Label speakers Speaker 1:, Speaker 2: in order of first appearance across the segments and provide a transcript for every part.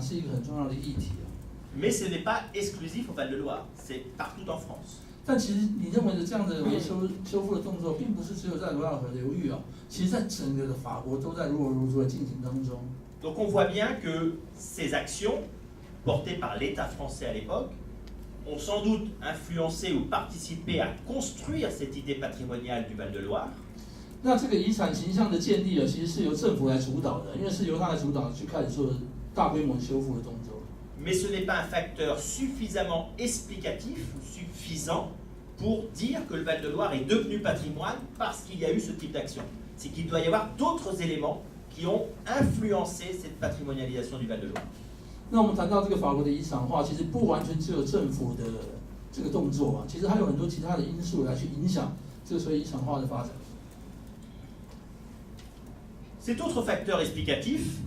Speaker 1: 是一个很重要的议题啊。
Speaker 2: Mais ce n'est pas exclusif au Val-de-Loire, c'est partout en France.
Speaker 1: 但其实你认为的这样的修复的动作，并不是只有在罗尔河流域啊，其实在整个的法国都在如火如荼的进行当中。
Speaker 2: Donc on voit bien que ces actions, portées par l'État français à l'époque, ont sans doute influencé ou participé à construire cette idée patrimoniale du Val-de-Loire.
Speaker 1: 那这个遗产形象的建立啊，其实是由政府来主导的，因为是由他来主导去开始做大规模修复的动作。
Speaker 2: Mais ce n'est pas un facteur suffisamment explicatif ou suffisant pour dire que le Val-de-Loire est devenu patrimoine parce qu'il y a eu ce type d'action. C'est qu'il doit y avoir d'autres éléments qui ont influencé cette patrimonialisation du Val-de-Loire.
Speaker 1: 那我们谈到这个法国的遗产化，其实不完全只有政府的这个动作啊，其实还有很多其他的因素来去影响这个所谓遗产化的发展。
Speaker 2: Cet autre facteur explicatif,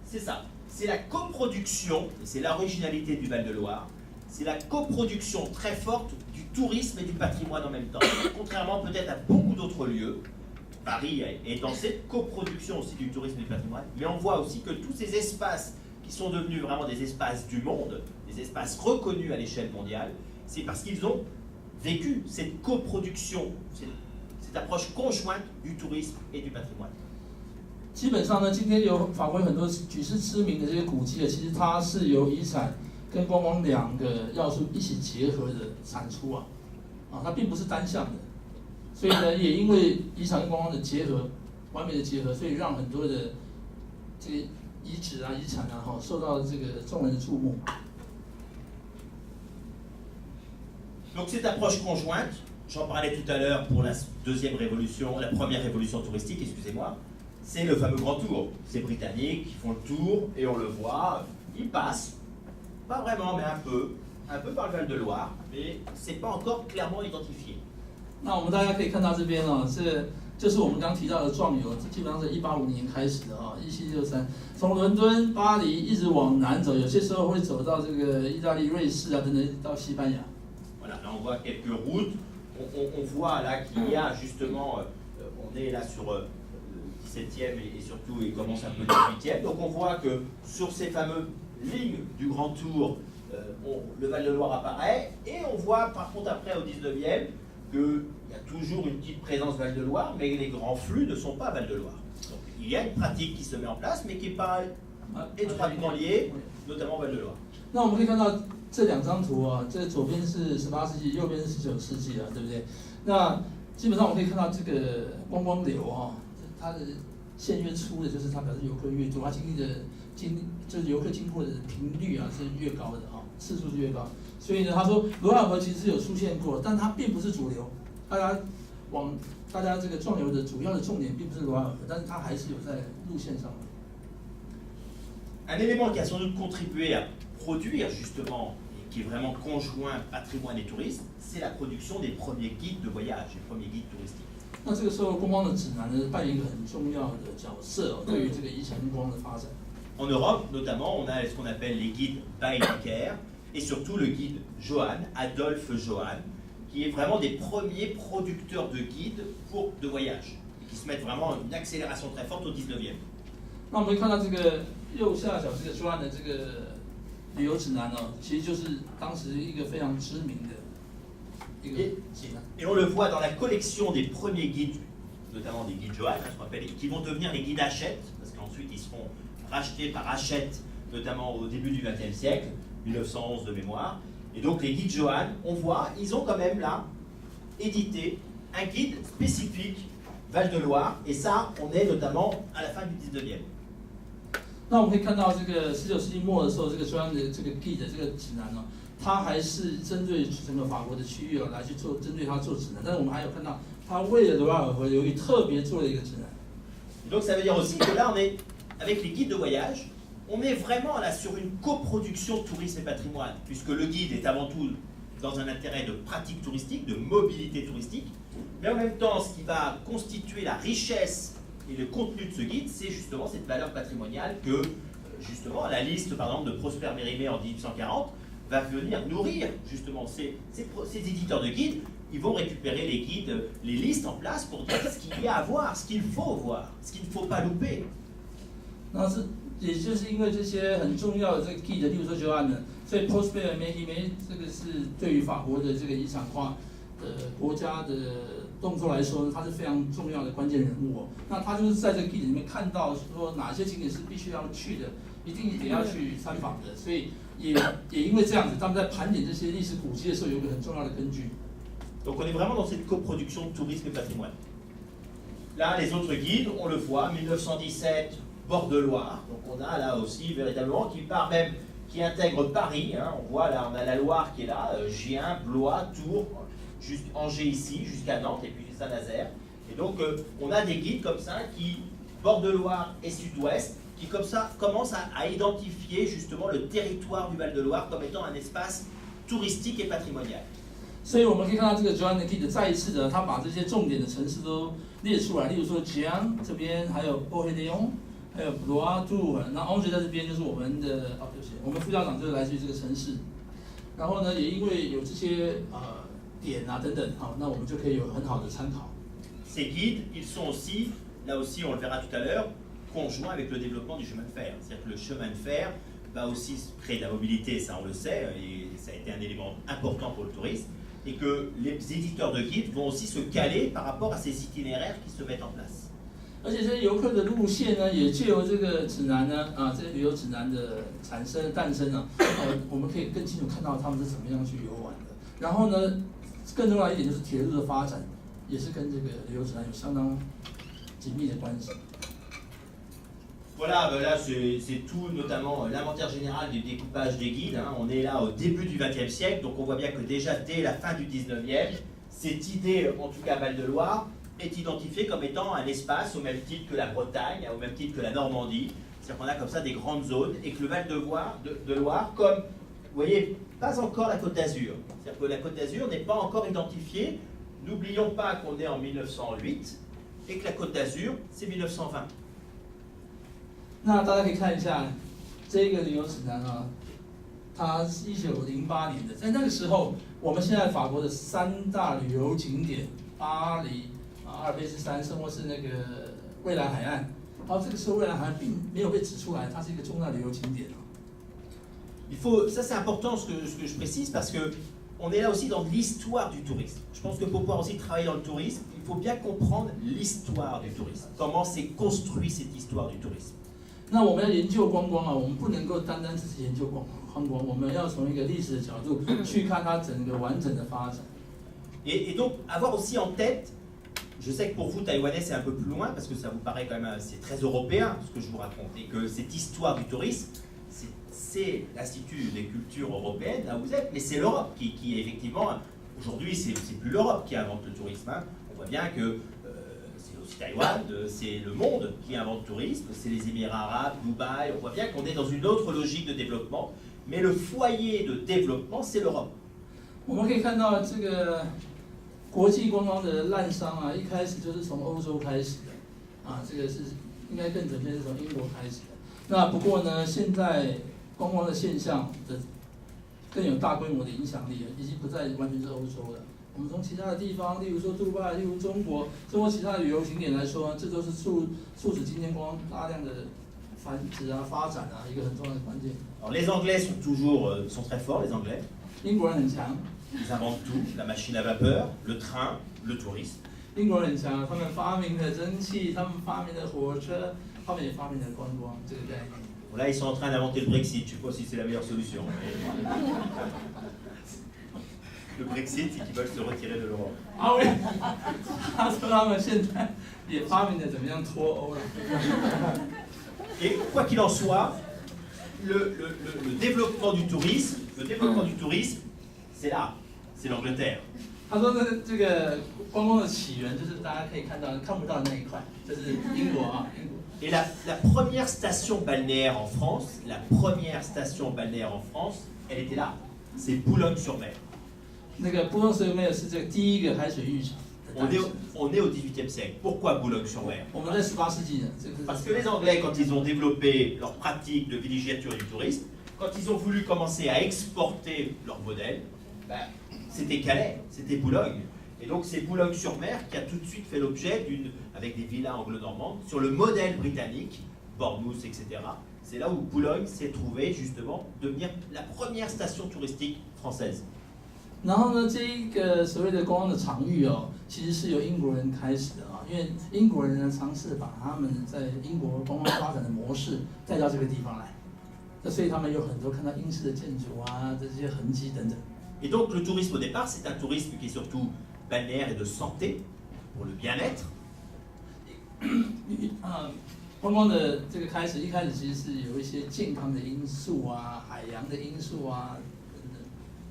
Speaker 2: c'est ça. C'est la coproduction, et c'est l'originalité du Val-de-Loire, c'est la coproduction très forte du tourisme et du patrimoine en même temps. Contrairement peut-être à beaucoup d'autres lieux, Paris est dans cette coproduction aussi du tourisme et du patrimoine, mais on voit aussi que tous ces espaces qui sont devenus vraiment des espaces du monde, des espaces reconnus à l'échelle mondiale, c'est parce qu'ils ont vécu cette coproduction, cette approche conjointe du tourisme et du patrimoine.
Speaker 1: 基本上呢，今天有法国有很多举世知名的这些古迹啊，其实它是由遗产跟观光两个要素一起结合的产出啊，它并不是单向的，所以呢，也因为遗产跟观光的结合，完美的结合，所以让很多的这个遗址啊、遗产啊，受到这个众人的注目。
Speaker 2: Donc cette approche conjointe, j'en parlais tout à l'heure pour la deuxième révolution, la première révolution touristique, excusez-moi. C'est le fameux grand tour. Ces Britanniques qui font le tour et on le voit, ils passent, pas vraiment, mais un peu par le Val-de-Loire, mais c'est pas encore clairement identifié.
Speaker 1: 那我们大家可以看到这边啊，这就是我们刚提到的壮游，基本上是185年开始的啊，1763，从伦敦、巴黎一直往南走，有些时候会走到这个意大利、瑞士啊等等，到西班牙。
Speaker 2: Voilà, là on voit quelques routes. On voit là qu'il y a justement, on est là sur 17e et surtout il commence un peu 18e. Donc on voit que sur ces fameuses lignes du Grand Tour, le Val-de-Loire apparaît. Et on voit par contre après au 19e qu'il y a toujours une petite présence Val-de-Loire, mais les grands flux ne sont pas Val-de-Loire. Donc il y a une pratique qui se met en place, mais qui n'est pas étroitement liée, notamment Val-de-Loire.
Speaker 1: 那我们可以看到这两张图啊，这左边是18世纪，右边是19世纪啊，对不对？那基本上我们可以看到这个观光流啊，它的线越粗的，就是它表示游客越多，它就是游客经过的频率啊是越高的啊，次数是越高。所以呢，他说罗尔河其实有出现过，但它并不是主流。大家这个壮游的主要的重点并不是罗尔河，但是它还是有在路线上的。
Speaker 2: Un élément qui a sans doute contribué à produire justement, et qui est vraiment conjoint patrimoine et tourisme, c'est la production des premiers guides de voyage, les premiers guides touristiques.
Speaker 1: 那这个时候观光的指南呢，扮演一个很重要的角色对于这个遗产观光的发展。
Speaker 2: En Europe, notamment, on a ce qu'on appelle les guides Baedeker et surtout le guide Johann, Adolphe Johann, qui est vraiment des premiers producteurs de guides de voyage, et qui se mettent vraiment une accélération très forte au 19e.
Speaker 1: 那我们可以看到这个右下角这个Johann的这个旅游指南哦，其实就是当时一个非常知名的一个指南。
Speaker 2: Et on le voit dans la collection des premiers guides, notamment des guides Johann, ce qu'on appelle, qui vont devenir les guides Hachette, parce qu'ensuite ils seront rachetés par Hachette, notamment au début du XXe siècle, 1911 de mémoire. Et donc les guides Johann, on voit, ils ont quand même là édité un guide spécifique Val-de-Loire, et ça, on est notamment à la fin du 19e.
Speaker 1: 那我们可以看到，这个19世纪末的时候，这个Johann的这个 guide 的这个指南呢，它还是针对整个法国的区域来去做，针对它做指南。但是我们还有看到，它为了罗尔河流域特别做了一个指南。
Speaker 2: Donc ça veut dire aussi que là, on est avec les guides de voyage, on est vraiment là sur une coproduction tourisme et patrimoine, puisque le guide est avant tout dans un intérêt de pratique touristique, de mobilité touristique, mais en même temps, ce qui va constituer la richesse et le contenu de ce guide, c'est justement cette valeur patrimoniale que, justement, la liste, par exemple, de Prosper Mérimée en 1840 va venir nourrir, justement, ces éditeurs de guides. Ils vont récupérer les guides, les listes en place pour dire ce qu'il y a à voir, ce qu'il faut voir, ce qu'il ne faut pas louper.
Speaker 1: 那是也就是因为这些很重要的这个 key 的，例如说Joanne呢，所以 Prosper Mérimée 这个是对于法国的这个遗产化国家的动作来说，它是非常重要的关键人物哦。那他就是在这个 key 里面看到说哪些景点是必须要去的，一定得要去参访的，所以也因为这样子，他们在盘点这些历史古迹的时候，有一个很重要的根据。
Speaker 2: Donc on est vraiment dans cette coproduction de tourisme et patrimoine. Là, les autres guides, on le voit, 1917, bord de Loire. Donc on a là aussi véritablement qui part même, qui intègre Paris. Hein, on voit là, on a la Loire qui est là, Gien, Blois, Tours, Angers ici, jusqu'à Nantes et puis Saint-Nazaire. Et donc on a des guides comme ça qui, bord de Loire et sud-ouest, qui comme ça commencent à identifier justement le territoire du Val-de-Loire comme étant un espace touristique et patrimonial.
Speaker 1: 所以我们可以看到这个 Joanne Guide 再一次的，他把这些重点的城市都列出来，例如说 Gien 这边，还有 Beauharnois， 还有 Blois、Tours， 那 Angers 在这边就是我们的对不起，我们副校长就是来自于这个城市。然后呢，也因为有这些点啊等等，好，那我们就可以有很好的参考。
Speaker 2: Ces guides, ils sont aussi, là aussi on le verra tout à l'heure, conjoints avec le développement du chemin de fer. C'est-à-dire que le chemin de fer va aussi créer de la mobilité, ça on le sait, et ça a été un élément important pour le tourisme. Et que les éditeurs de guides vont aussi se caler par rapport à ces itinéraires qui se mettent en place.
Speaker 1: 而且这些游客的路线呢，也借由这个指南呢，这些旅游指南的诞生呢，我们可以更清楚看到他们是怎么样去游玩的。然后呢，更重要一点就是铁路的发展，也是跟这个旅游指南有相当紧密的关系。
Speaker 2: Voilà, là c'est tout, notamment l'inventaire général du découpage des guides. Hein. On est là au début du XXe siècle, donc on voit bien que déjà dès la fin du XIXe, cette idée, en tout cas Val-de-Loire, est identifiée comme étant un espace au même titre que la Bretagne, au même titre que la Normandie. C'est-à-dire qu'on a comme ça des grandes zones et que le Val-de-Loire, comme, vous voyez, pas encore la Côte d'Azur. C'est-à-dire que la Côte d'Azur n'est pas encore identifiée. N'oublions pas qu'on est en 1908 et que la Côte d'Azur, c'est 1920.
Speaker 1: 那大家可以看一下这个旅游指南啊，它是1908年的，在那个时候，我们现在法国的3大旅游景点，巴黎、阿尔卑斯山，甚或是那个蔚蓝海岸，然后这个时候蔚蓝海岸并没有被指出来，它是一个重大旅游景点啊。
Speaker 2: Ça c'est important ce que je précise parce que on est là aussi dans l'histoire du tourisme. Je pense que pour pouvoir aussi travailler dans le tourisme, il faut bien comprendre l'histoire du tourisme. Comment s'est construit cette histoire du tourisme.
Speaker 1: 那我们要研究观光啊，我们不能够单单只是研究观光，我们要从一个历史的角度去看它整个完整的发展。
Speaker 2: Et donc avoir aussi en tête, je sais que pour vous Taïwanais c'est un peu plus loin parce que ça vous paraît quand même c'est très européen ce que je vous raconte et que cette histoire du tourisme c'est l'Institut des cultures européennes là où vous êtes, mais c'est l'Europe qui effectivement aujourd'hui c'est plus l'Europe qui invente le tourisme. Hein. On voit bien que Taïwan, c'est le monde qui invente le tourisme, c'est les Émirats arabes, Dubaï, on voit bien qu'on est dans une autre logique de développement, mais le foyer de développement, c'est l'Europe.
Speaker 1: 我们可以看到这个国际观光的滥觞啊，一开始就是从欧洲开始的，这个是应该更准确是从英国开始的。那不过呢，现在观光的现象的更有大规模的影响力，已经不再完全是欧洲了。我们从其他的地方，例如说杜拜，例如中国其他的旅游景点来说，这都是促使今天光大量的繁殖啊、发展啊一个很重要的关键。
Speaker 2: Alors les Anglais sont très forts, les Anglais.
Speaker 1: 英国人很强。
Speaker 2: Ils inventent tout, la machine à vapeur, le train, le tourisme.
Speaker 1: 英国人很强，他们发明了蒸汽，他们发明了火车，他们也发明了观光这个概念。
Speaker 2: Là, ils sont en train d'inventer le Brexit. Je ne sais pas si c'est la meilleure solution. Le Brexit, c'est qu'ils veulent se retirer de l'Europe.
Speaker 1: Ah oui, 他说他们现在也发明了怎么样脱欧了。
Speaker 2: Et quoi qu'il en soit, le développement du tourisme, c'est là, c'est l'Angleterre.
Speaker 1: 他说这个观光的起源就是大家可以看不到的那一块，就是英国啊，英国。
Speaker 2: Et la première station balnéaire en France, elle était là. C'est Boulogne-sur-Mer.
Speaker 1: 那个Boulogne-sur-Mer 是这个第一个海水浴场。
Speaker 2: On est au XVIIIe siècle. Pourquoi Boulogne-sur-Mer?
Speaker 1: 我们在18世纪呢。
Speaker 2: Parce que les Anglais, quand ils ont développé leur pratique de villégiature et du tourisme, quand ils ont voulu commencer à exporter leur modèle, c'était Calais, c'était Boulogne. Et donc c'est Boulogne-sur-Mer qui a tout de suite fait l'objet avec des villas anglo-normandes, sur le modèle britannique, Bournemouth, etc., c'est là où Boulogne s'est trouvée justement devenir la première station touristique française.
Speaker 1: 然后呢，这一个所谓的观光的场域哦，其实是由英国人开始的啊，因为英国人呢尝试把他们在英国观光发展的模式带到这个地方来，那所以他们有很多看到英式的建筑啊，这些痕迹等等。
Speaker 2: Et donc le tourisme au départ, c'est un tourisme qui est surtout balnéaire et de santé, pour le bien-être.
Speaker 1: 观光的这个开始，一开始其实是有一些健康的因素啊、海洋的因素啊等等。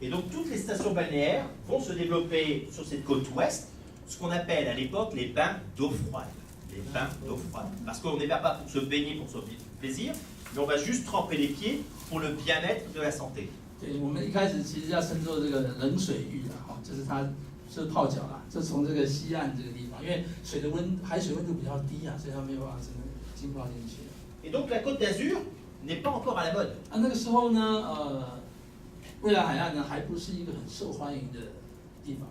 Speaker 2: Et donc toutes les stations balnéaires vont se développer sur cette côte ouest, ce qu'on appelle à l'époque les bains d'eau froide. Les bains d'eau froide. Parce qu'on n'est pas pour se baigner pour son plaisir, mais on va juste tremper les pieds pour le bien-être de la santé.
Speaker 1: 对，我们一开始其实要称作这个冷水浴的哈，就是它就是泡脚啦，就从这个西岸这个地方，因为海水温度比较低啊，所以它没有办法真的浸泡进去。
Speaker 2: Et donc la côte d'Azur n'est pas encore à la mode.
Speaker 1: 啊，那个时候呢，蔚蓝海岸呢还不是一个很受欢迎的地方。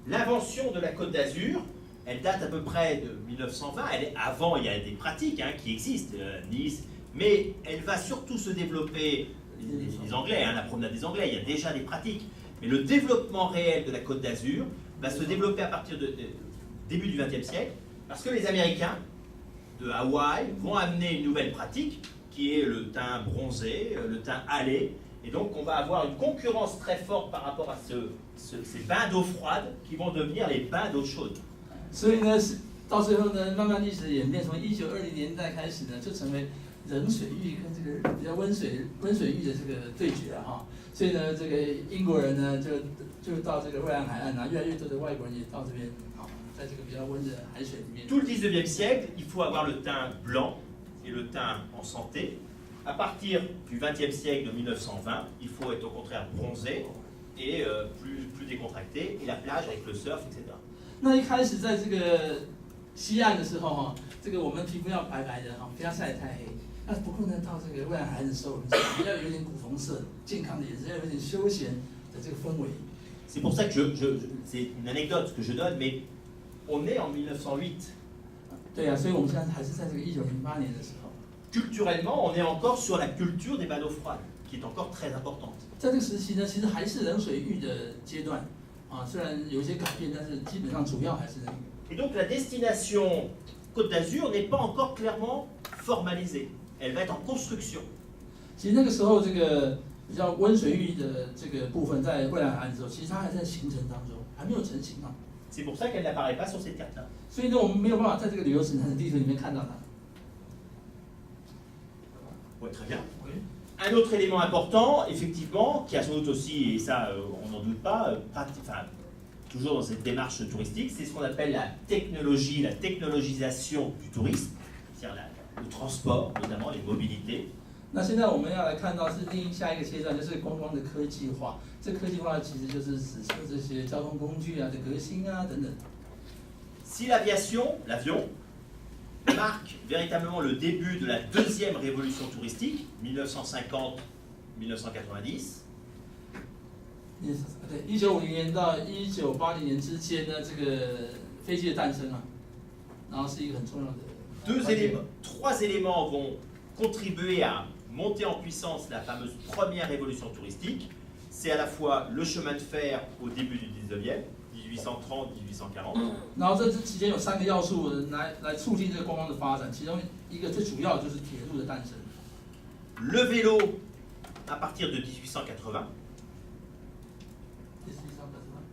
Speaker 2: L'invention de la côte d'Azur, elle date à peu près de 1920. Avant, il y a des pratiques qui existent, Nice, mais elle va surtout se développer, les Anglais, la promenade des Anglais, il y a déjà des pratiques. Mais le développement réel de la côte d'Azur va se développer à partir de début du XXe siècle, parce que les Américains de Hawaï vont amener une nouvelle pratique, qui est le teint bronzé, le teint hâlé. Et donc on va avoir une concurrence très forte par rapport à ces bains d'eau froide qui vont devenir les bains d'eau chaude.
Speaker 1: 所以呢，到最后呢，慢慢历史演变，从1920年代开始呢，就成为冷水浴跟这个比较温水浴的这个对决啊哈。所以呢，这个英国人呢就到这个蔚蓝海岸啊，越来越多的外国人也到这边啊，在这个比较温的海水里面。
Speaker 2: Tout le 19e siècle, il faut avoir le teint blanc et le teint en santé. À partir du 20e siècle, de 1920, il faut être au contraire bronzé et plus décontracté, et la plage avec le surf, etc.
Speaker 1: 那一开始在这个西岸的时候哈，这个我们皮肤要白白的哈，不要晒太黑。那不过呢，到这个蔚蓝海岸的时候，我们要有点古铜色、健康的颜色，要有点休闲的这个氛围。
Speaker 2: C'est pour ça que c'est une anecdote que je donne, mais on est en 1908.
Speaker 1: 对啊，所以我们现在还是在这个1908年的时候。
Speaker 2: Culturellement, on est encore sur la culture des bains d'eau froide, qui est encore très importante.
Speaker 1: 在这个时期呢，其实还是冷水浴的阶段啊，虽然有一些改变，但是基本上主要还是那个。
Speaker 2: Et donc la destination Côte d'Azur n'est pas encore clairement formalisée. Elle va être en construction.
Speaker 1: 其实那个时候，这个比较温水浴的这个部分，在蔚蓝海岸的时候，其实它还在形成当中，还没有成型啊。
Speaker 2: C'est pour ça qu'elle n'apparaît pas sur cette carte-là.
Speaker 1: 所以呢，我们没有办法在这个旅游指南的地图里面看到它。
Speaker 2: Oui, très bien.
Speaker 1: Oui.
Speaker 2: Un autre élément important, effectivement, qui a sans doute aussi, et ça on n'en doute pas, toujours dans cette démarche touristique, c'est ce qu'on appelle la technologie, la technologisation du tourisme, c'est-à-dire le transport, notamment les mobilités.
Speaker 1: 那现在我们要来看到是下一个阶段，就是观光的科技化。这科技化其实就是指说这些交通工具啊的革新啊等等。
Speaker 2: Si l'avion marque véritablement le début de la deuxième révolution touristique, 1950-1990.
Speaker 1: 对，1950年到1980年之间呢，这个飞机的诞生啊，然后是一个很重要的。
Speaker 2: Trois éléments vont contribuer à monter en puissance la fameuse première révolution touristique. C'est à la fois le chemin de fer au début du 19e, 1830-1840.
Speaker 1: 然后这期间有3个要素来促进这个观光的发展，其中一个最主要的就是铁路的诞生。
Speaker 2: Le vélo à partir de 1880.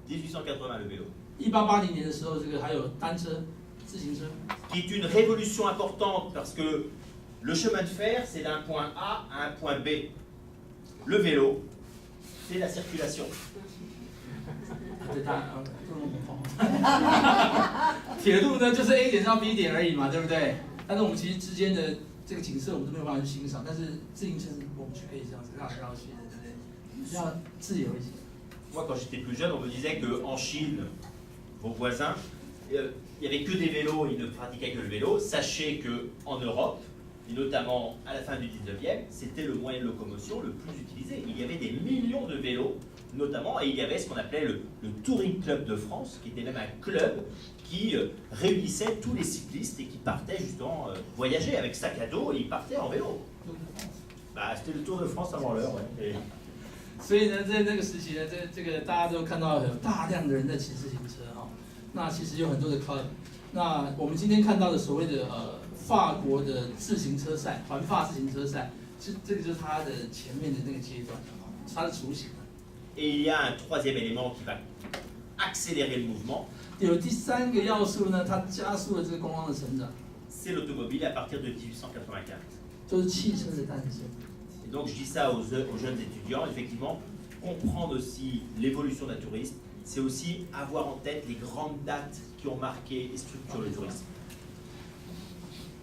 Speaker 2: 1880 le vélo.
Speaker 1: 1880年的时候，这个还有单车、自行车。
Speaker 2: Qui est une révolution importante parce que le chemin de fer c'est d'un point A à un point B. Le vélo c'est la circulation.
Speaker 1: 对，它不能模仿。铁路呢，就是 A 点到 B 点而已嘛，对不对？但是我们其实之间的这个景色我们都没有办法去欣赏，但是自行车我们却可以这样子绕来绕去的，对不对？比较自由一些。
Speaker 2: Moi, quand j'étais plus jeune, on me disait qu'en Chine, vos voisins, il n'y avait que des vélos, ils ne pratiquaient que le vélo. Sachez qu'en Europe, et notamment à la fin du 19e, c'était le moyen de locomotion le plus utilisé. Il y avait des millions de vélos, notamment, et il y avait ce qu'on appelait le Touring Club de France, qui était même un club qui réunissait tous les cyclistes et qui partaient justement voyager avec sac à dos et ils partaient en vélo. Bah, c'était le Tour de France avant l'heure, ouais.
Speaker 1: 所以呢，在那个时期呢，这个大家都看到有大量的人在骑自行车哈。那其实有很多的 club。那我们今天看到的所谓的法国的自行车赛，环法自行车赛，这个就是它的前面的那个阶段哈，它的雏形。
Speaker 2: Et il y a un troisième élément qui va accélérer le mouvement.
Speaker 1: 有第三个要素呢，它加速了这个观光的成长。
Speaker 2: C'est l'automobile à partir de 1884.
Speaker 1: 就是汽车的诞生。
Speaker 2: Et donc je dis ça aux jeunes étudiants, effectivement, comprendre aussi l'évolution d'un tourisme, c'est aussi avoir en tête les grandes dates qui ont marqué et structuré le tourisme.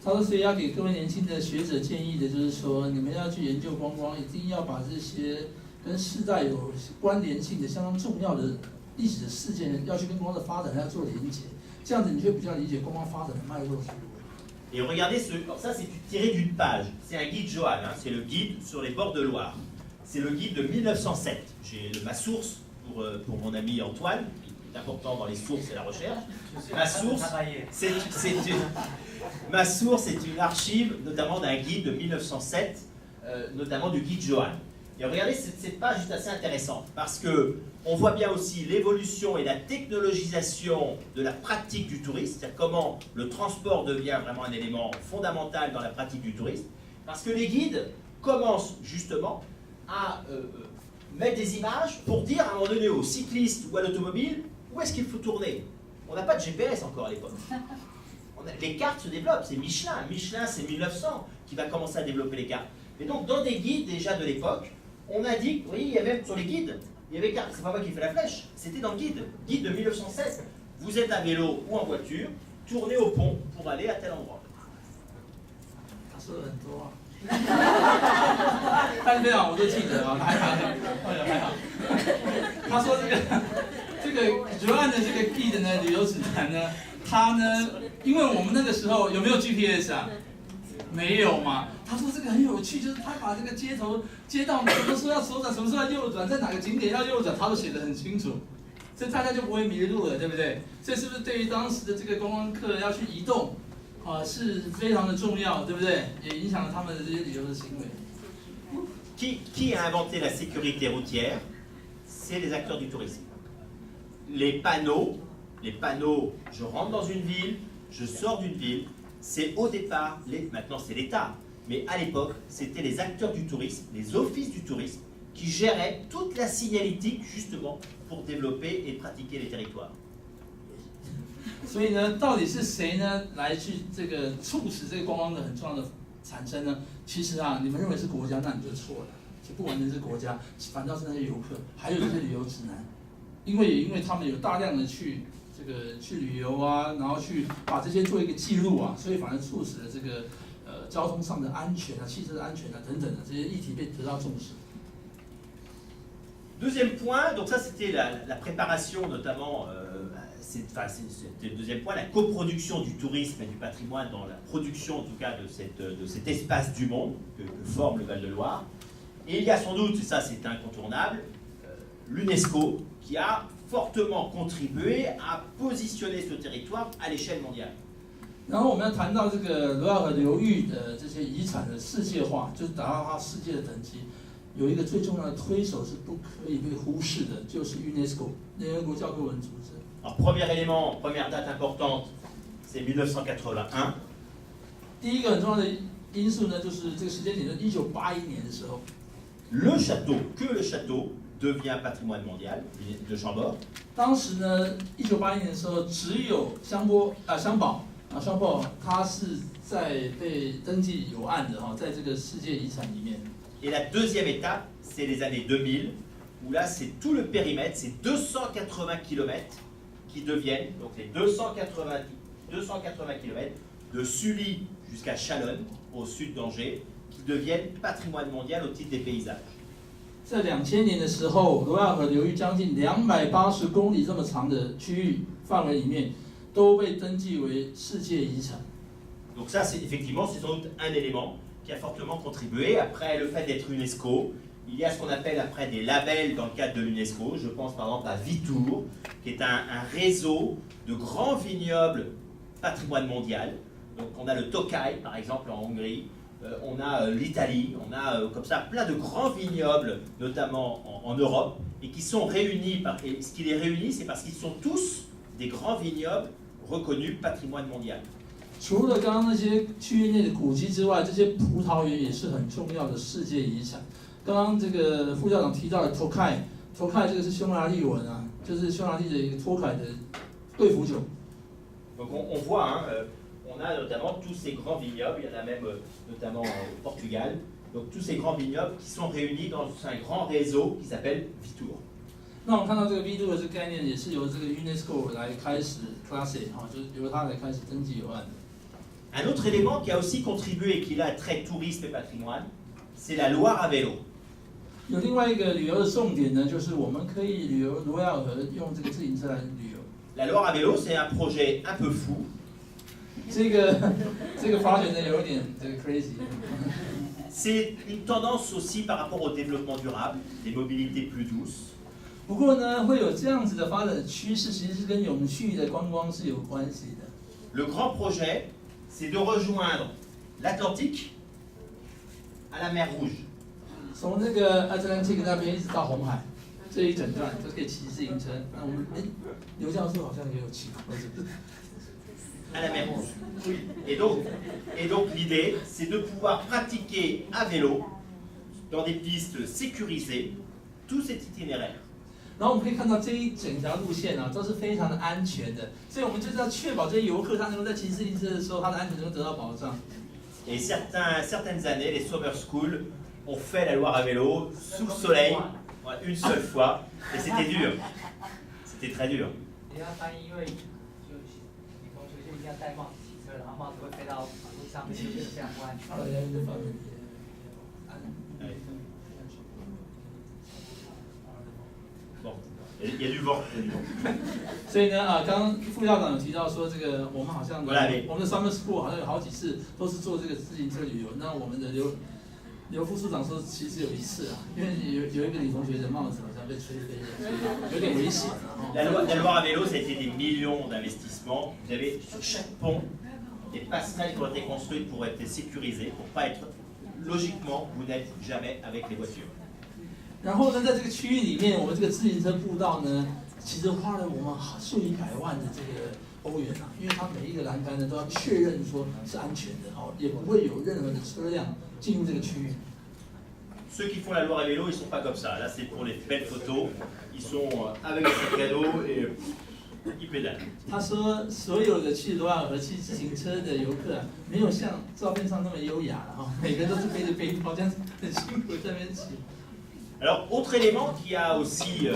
Speaker 1: 他说，所以要给各位年轻的学者建议的就是说，你们要去研究观光，一定要把这些跟世代有关联性的、相当重要的历史的事件，要去跟观光的发展要做连结，这样子你就比较理解观光发展的脉络是如何。
Speaker 2: Et regardez, ça c'est tiré d'une page, c'est un guide Johan, hein, c'est le guide sur les bords de Loire. C'est le guide de 1907. J'ai ma source pour mon ami Antoine, qui est important dans les sources et la recherche. Ma source est une archive, notamment d'un guide de 1907, notamment du guide Johan. Et regardez, cette page est assez intéressante parce que on voit bien aussi l'évolution et la technologisation de la pratique du tourisme, c'est-à-dire comment le transport devient vraiment un élément fondamental dans la pratique du tourisme, parce que les guides commencent justement à mettre des images pour dire à un moment donné aux cyclistes ou à l'automobile où est-ce qu'il faut tourner. On n'a pas de GPS encore à l'époque. Les cartes se développent, c'est Michelin. Michelin, c'est 1900 qui va commencer à développer les cartes. Et donc, dans des guides déjà de l'époque, on a dit, oui, il y avait sur les guides, il y avait cartes. C'est pas moi qui fais la flèche, c'était dans le guide. Guide de 1907. Vous êtes à vélo ou en voiture, tournez au pont pour aller à tel endroit.
Speaker 1: 但这样我都记得啊，还好。他说这个Johan的这个 guide 呢，旅游指南呢，他呢，因为我们那个时候有没有 GPS 啊？没有嘛。他说这个很有趣，就是他把这个街道什么时候要左转，什么时候要右转，在哪个景点要右转，他都写得很清楚，所以大家就不会迷路了，对不对？所以是不是对于当时的这个观光客要去移动？是非常的重要，对不对？也影响了他们的这些旅游的行为。
Speaker 2: Qui a inventé la sécurité routière? C'est les acteurs du tourisme. Les panneaux, je rentre dans une ville, je sors d'une ville, c'est au départ, maintenant c'est l'État, mais à l'époque, c'était les acteurs du tourisme, les offices du tourisme, qui géraient toute la signalétique justement pour développer et pratiquer les territoires.
Speaker 1: 所以呢，到底是谁呢来去这个促使这个观光的很重要的产生呢？其实啊，你们认为是国家，那你就错了。其实不完全是国家，反倒是那些游客，还有这些旅游指南，因为他们有大量的去旅游啊，然后去把这些做一个记录啊，所以反而促使了这个交通上的安全啊、汽车的安全啊等等的这些议题被得到重视。
Speaker 2: Deuxième point, donc ça c'était la préparation notamment, c'était le deuxième point, la coproduction du tourisme et du patrimoine dans la production en tout cas de cet espace du monde que forme le Val-de-Loire. Et il y a sans doute, et ça c'est incontournable, l'UNESCO qui a fortement contribué à positionner ce territoire à l'échelle mondiale.
Speaker 1: 然后我们要谈到这个罗亚河流域的这些遗产的世界化，就是达到它世界的等级。有一个最重要的推手是不可以被忽视的，就是 UNESCO 联合国教科文组织。
Speaker 2: Alors premier élément, première date importante, c'est 1981.
Speaker 1: 第一个很重要的因素呢，就是这个时间点，是1981年的时候。
Speaker 2: Le château devient patrimoine mondial de Chambord.
Speaker 1: 当时呢，1981年的时候，只有香堡，它是在被登记有案的哈，在这个世界遗产里面。
Speaker 2: Et la deuxième étape, c'est les années 2000, où là, c'est tout le périmètre, c'est 280 km qui deviennent, donc les 280 km de Sully jusqu'à Chalonnes, au sud d'Angers, qui deviennent patrimoine mondial au titre des paysages.
Speaker 1: 在2000年的时候，罗亚河流域将近280公里这么长的区域范围里面，都被登记为世界遗产。
Speaker 2: Donc ça, c'est effectivement, c'est sans doute un élément qui a fortement contribué. Après le fait d'être UNESCO, il y a ce qu'on appelle après des labels dans le cadre de l'UNESCO. Je pense par exemple à Vitour, qui est un réseau de grands vignobles patrimoine mondial. Donc on a le Tokaj par exemple en Hongrie, on a l'Italie, on a comme ça plein de grands vignobles, notamment en Europe, et qui sont réunis, et ce qui les réunit, c'est parce qu'ils sont tous des grands vignobles reconnus patrimoine mondial.
Speaker 1: 除了刚刚那些区域内的古迹之外，这些葡萄园也是很重要的世界遗产。刚刚这个副校长提到的托凯，托凯这个是匈牙利文啊，就是匈牙利的一个托凯的对腐酒。
Speaker 2: Donc on voit, hein, on a notamment tous ces grands vignobles, il y en a même notamment au Portugal, donc tous ces grands vignobles qui sont réunis dans un grand réseau qui s'appelle Vitour.
Speaker 1: 那我们看到这个 V2 的这个概念，也是由这个 UNESCO 来开始 classé 哈，就是由它来开始登记有案的。
Speaker 2: Un autre élément qui a aussi contribué et qui là très tourisme et patrimoine, c'est la Loire à vélo.
Speaker 1: 有另外一个旅游的重点呢，就是我们可以旅游罗亚尔河，用这个自行车来旅游。
Speaker 2: La Loire à vélo, c'est un projet un peu fou.
Speaker 1: 这个发掘呢有一点这个 crazy。C'est
Speaker 2: une tendance aussi par rapport au développement durable, des mobilités plus douces.
Speaker 1: 不过呢，会有这样子的发展趋势，其实是跟永续的观光是有关系的。
Speaker 2: Le grand projet, c'est de rejoindre l'Atlantique à la mer Rouge.
Speaker 1: 从那个 Atlantic 那边一直到红海，这一整段都可以骑自行车。那我们刘教授好像也有骑过，是不是？
Speaker 2: À la mer Rouge. Et donc l'idée, c'est de pouvoir pratiquer à vélo dans des pistes sécurisées tout cet itinéraire.
Speaker 1: 然后我们可以看到这一整条路线啊，都是非常的安全的，所以我们就是要确保这些游客他能够在骑自行车的时候，他的安全能够得到保障。
Speaker 2: Et certaines années, les summer schools ont fait la Loire à vélo sous le soleil une seule fois, et c'était dur. C'était très dur.
Speaker 3: 你要翻译，因为就你同学就一定要戴帽子骑车，然后帽子会飞到马路上面，就是非常不安全。
Speaker 2: Bon, il y a du vent.
Speaker 1: 所以呢，刚刚副校长有提到说，这个我们好像我们的 summer school 好像有好几次都是做这个自行车旅游。那我们的刘副处长说，其实有一次啊，因为有一个女同学的帽子好像被吹飞了，有点危险啊。
Speaker 2: La Loire à vélo, ça a été des millions d'investissements. Vous avez sur chaque pont des passerelles qui ont été construites pour être sécurisées, pour pas être logiquement, vous n'êtes jamais avec les voitures.
Speaker 1: 然后呢，在这个区域里面，我们这个自行车步道呢，其实花了我们数以百万的这个欧元啊，因为它每一个栏杆呢都要确认说是安全的哦，也不会有任何的车辆进入这个区域。
Speaker 2: Ceux qui font la Loire à vélo, ils sont pas comme ça. Là, c'est pour les belles photos. Ils sont avec le sac à dos et ils pédalent.
Speaker 1: 他说，所有的去罗亚尔骑自行车的游客啊，没有像照片上那么优雅了哈，每个都是背着背包，这样很辛苦在那边骑。
Speaker 2: Alors, autre élément qui a aussi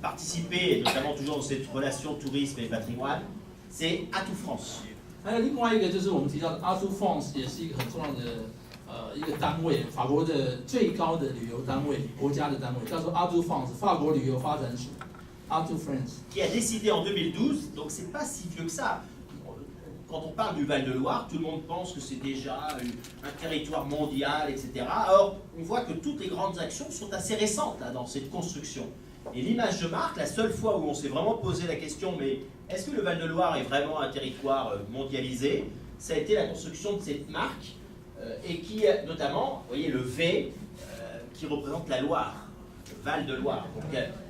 Speaker 2: participé, notamment toujours dans cette relation tourisme et patrimoine, c'est Atout France.
Speaker 1: 还有另外一个就是我们提到的 Atout France， 也是一个很重要的一个单位，法国的最高的旅游单位，国家的单位叫做 Atout France， 法国旅游发展署 Atout France。
Speaker 2: Qui a décidé en 2012, donc c'est pas si vieux que ça. Quand on parle du Val-de-Loire, tout le monde pense que c'est déjà un territoire mondial, etc. Or, on voit que toutes les grandes actions sont assez récentes là, dans cette construction. Et l'image de marque, la seule fois où on s'est vraiment posé la question, mais est-ce que le Val-de-Loire est vraiment un territoire mondialisé? Ça a été la construction de cette marque, et qui, notamment, vous voyez le V, qui représente la Loire, le Val-de-Loire.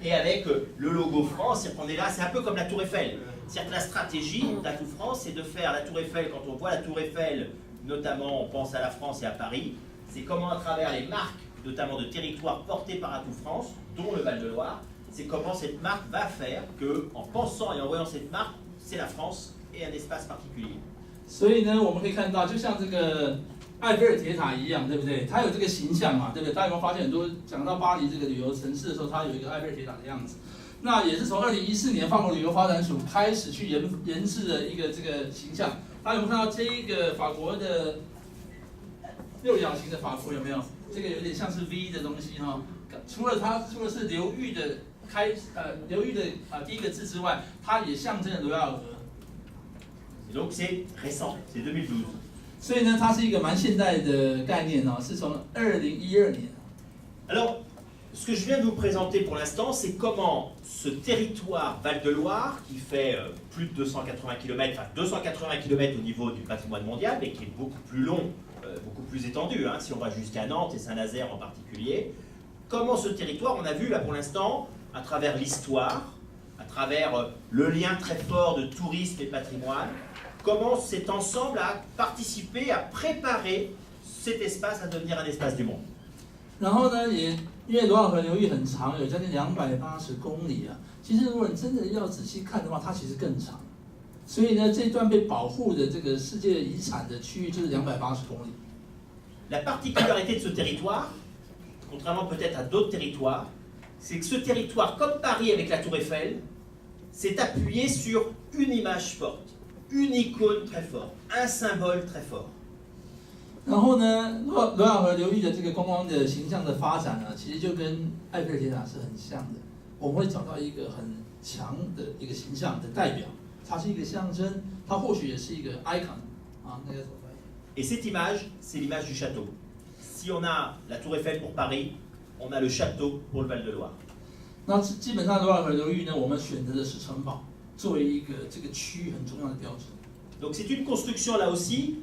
Speaker 2: Et avec le logo France, on est là, c'est un peu comme la Tour Eiffel. C'est-à-dire que la stratégie d'Atout France, c'est de faire la Tour Eiffel, quand on voit la Tour Eiffel, notamment on pense à la France et à Paris, c'est comment à travers les marques, notamment de territoires portés par Atout France, dont le Val-de-Loire, c'est comment cette marque va faire que, en pensant et en voyant cette marque, c'est la France et un espace particulier.
Speaker 1: 所以呢，我们可以看到，就像这个埃菲尔铁塔一样，对不对？它有这个形象嘛，对不对？大家有没有发现，很多讲到巴黎这个旅游城市的时候，它有一个埃菲尔铁塔的样子。那也是从2014年法国旅游发展署开始去研制的一个这个形象。大家有没有看到这一个法国的六角形的法国有没有？这个有点像是 V 的东西哈。除了是流域的第一个字之外，它也象征了罗亚尔河。
Speaker 2: Donc c'est récent, c'est 2012.
Speaker 1: 所以呢，它是一个蛮现代的概念哦，是从2012年。
Speaker 2: Alors, ce que je viens de vous présenter pour l'instant, c'est comment ce territoire Val-de-Loire, qui fait plus de 280 km, enfin 280 km au niveau du patrimoine mondial, mais qui est beaucoup plus long beaucoup plus étendue, hein, si on va jusqu'à Nantes et Saint-Nazaire en particulier. Comment ce territoire, on a vu là pour l'instant, à travers l'histoire, à travers le lien très fort de tourisme et patrimoine, comment cet ensemble a participé à préparer cet espace à devenir un espace du monde.
Speaker 1: 然后呢，也因为罗尔河流域很长，有将近280公里啊。其实如果你真的要仔细看的话，它其实更长。所以呢，这段被保护的这个世界遗产的区域就是280公里。
Speaker 2: La particularité de ce territoire, contrairement peut-être à d'autres territoires, c'est que ce territoire, comme Paris avec la Tour Eiffel, s'est appuyé sur une image forte, une icône très forte, un symbole très fort.
Speaker 1: 然后呢，罗尔河流域的这个观光的形象的发展呢，其实就跟埃菲尔铁塔是很像的。我们会找到一个很强的一个形象的代表，它是一个象征，它或许也是一个 icon 啊，那个怎么翻译？
Speaker 2: Et cette image, c'est l'image du château. Si on a la Tour Eiffel pour Paris, on a le château pour le Val-de-Loire.
Speaker 1: 那基本上罗尔河流域呢，我们选择的是城堡作为一个这个区域很重要的标志。
Speaker 2: Donc c'est une construction là aussi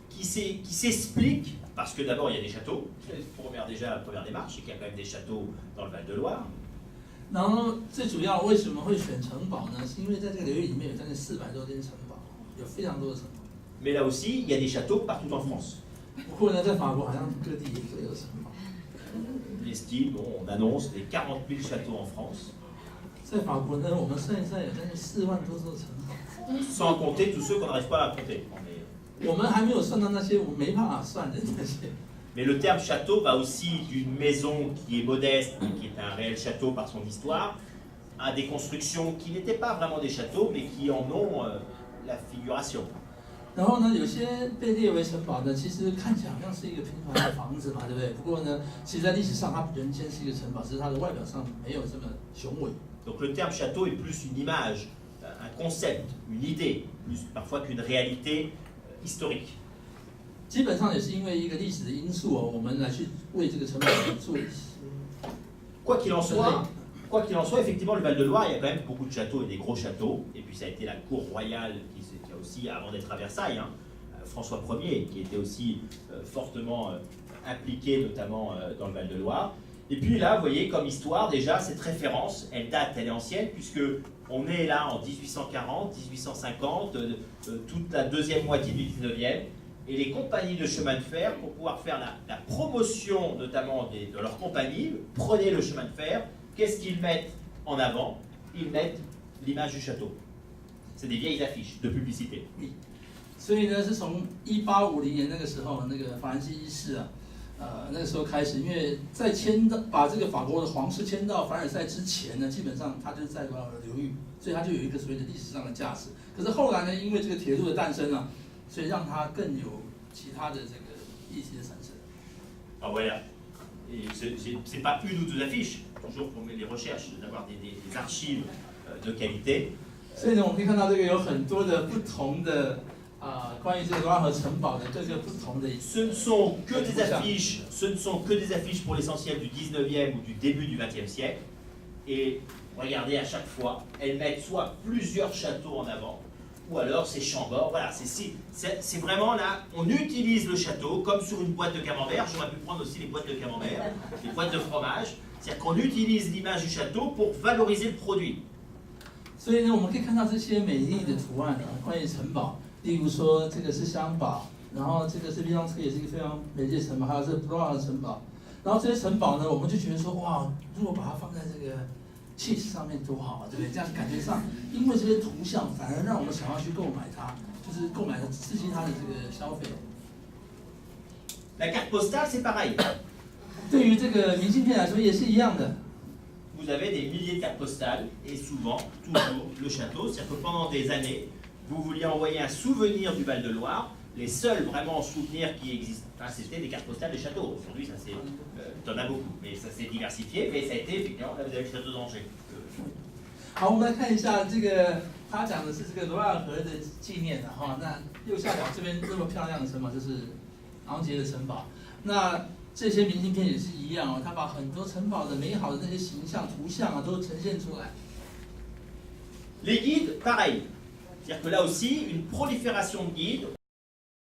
Speaker 2: qui s'explique, parce que d'abord il y a des châteaux, déjà la première démarche, c'est qu'il y a quand même des châteaux dans le Val-de-Loire.
Speaker 1: 然后最主要为什么会选城堡呢？是因为在这个流域里面有将近400多间城堡，有非常多的城堡。
Speaker 2: Mais là aussi, il y a des châteaux partout en France.
Speaker 1: 不过呢，在法国好像各地也各有城堡。
Speaker 2: On estime, bon, on annonce les 40 000 châteaux en France,
Speaker 1: 在法国呢，我们算一算有将近4万多座城堡。
Speaker 2: sans compter tous ceux qu'on n'arrive pas à compter.
Speaker 1: 我们还没有算到那些我们没办法算的那些。
Speaker 2: Mais le terme château va aussi d'une maison qui est modeste, qui est un réel château par son histoire, à des constructions qui n'étaient pas vraiment des châteaux, mais qui en ont la figuration.
Speaker 1: 然后呢，有些被列为城堡呢，其实看起来好像是一个平凡的房子嘛，对不对？不过呢，其实在历史上它原先是一个城堡，只是它的外表上没有这么雄伟。
Speaker 2: Donc le terme château est plus une image, un concept, une idée, plus parfois qu'une réalité historique.
Speaker 1: 基本上也是因为一个历史的因素哦，我们来去为这个城堡做一些。
Speaker 2: Quoi qu'il en soit, effectivement, le Val-de-Loire, il y a quand même beaucoup de châteaux et des gros châteaux. Et puis ça a été la cour royale qui a aussi, avant d'être à Versailles, hein, François Ier, qui était aussi fortement impliqué, notamment dans le Val-de-Loire. Et puis là, vous voyez, comme histoire, déjà, cette référence, elle date, elle est ancienne, puisque on est là en 1840, 1850, toute la deuxième moitié du 19e. Et les compagnies de chemin de fer, pour pouvoir faire la promotion notamment de leur compagnie, prenaient le chemin de fer. Qu'est-ce qu'ils mettent en avant? Ils mettent l'image du château. C'est des vieilles affiches de publicité.
Speaker 1: 所以呢，是从1850年那个时候，那个法兰西一世啊，那个时候开始，因为在把这个法国的皇室迁到凡尔赛之前呢，基本上它就是在罗尔河流域，所以它就有一个所谓的历史上的价值。可是后来呢，因为这个铁路的诞生啊，所以让它更有其他的这个意义的产生。
Speaker 2: Ah voilà. Et c'est pas une ou deux affiches. Toujours pour les recherches, d'avoir des archives de qualité.
Speaker 1: 所以呢，我们可以看到这个有很多的不同的关于这个罗尔河城堡的各个不同的。
Speaker 2: Ce ne sont que des affiches pour l'essentiel du 19e ou du début du 20e siècle. Et regardez, à chaque fois, elles mettent soit plusieurs châteaux en avant, ou alors c'est Chambord. Voilà, c'est vraiment là, on utilise le château comme sur une boîte de camembert. J'aurais pu prendre aussi les boîtes de camembert, les boîtes de fromage. C'est-à-dire qu'on utilise l'image du château pour valoriser le produit.
Speaker 1: 所以呢，我们可以看到这些美丽的图案关于城堡，例如说这个是香堡，然后这个是槟榔车，也是一个非常美丽的城堡，还有这布拉的城堡。然后这些城堡呢，我们就觉得说，哇，如果把它放在这个 cheese 上面多好啊，对不对？这样感觉上，因为这些图像反而让我们想要去购买它，就是购买它，刺激它的这个消费。
Speaker 2: La carte postale, c'est pareil.
Speaker 1: 对于这个明信片来说也是一样的。
Speaker 2: Vous avez des milliers de cartes postales et souvent, toujours, le château. C'est-à-dire que pendant des années, vous vouliez envoyer un souvenir du Val-de-Loire. Les seuls vraiment souvenirs qui existent, c'était des cartes postales des châteaux. Aujourd'hui, ça c'est, t'en as beaucoup, mais ça s'est diversifié. Mais ça a été, effectivement, là vous avez le château d'Angers.
Speaker 1: 好，我们来看一下这个，他讲的是这个罗尔河的纪念的哈。那右下角这边这么漂亮的城堡就是昂杰的城堡。那 这些明信片也是一样哦，他把很多城堡的美好的那些形象、图像啊，都呈现出来。
Speaker 2: Les guides, pareil. C'est-à-dire que là aussi, une prolifération de guides.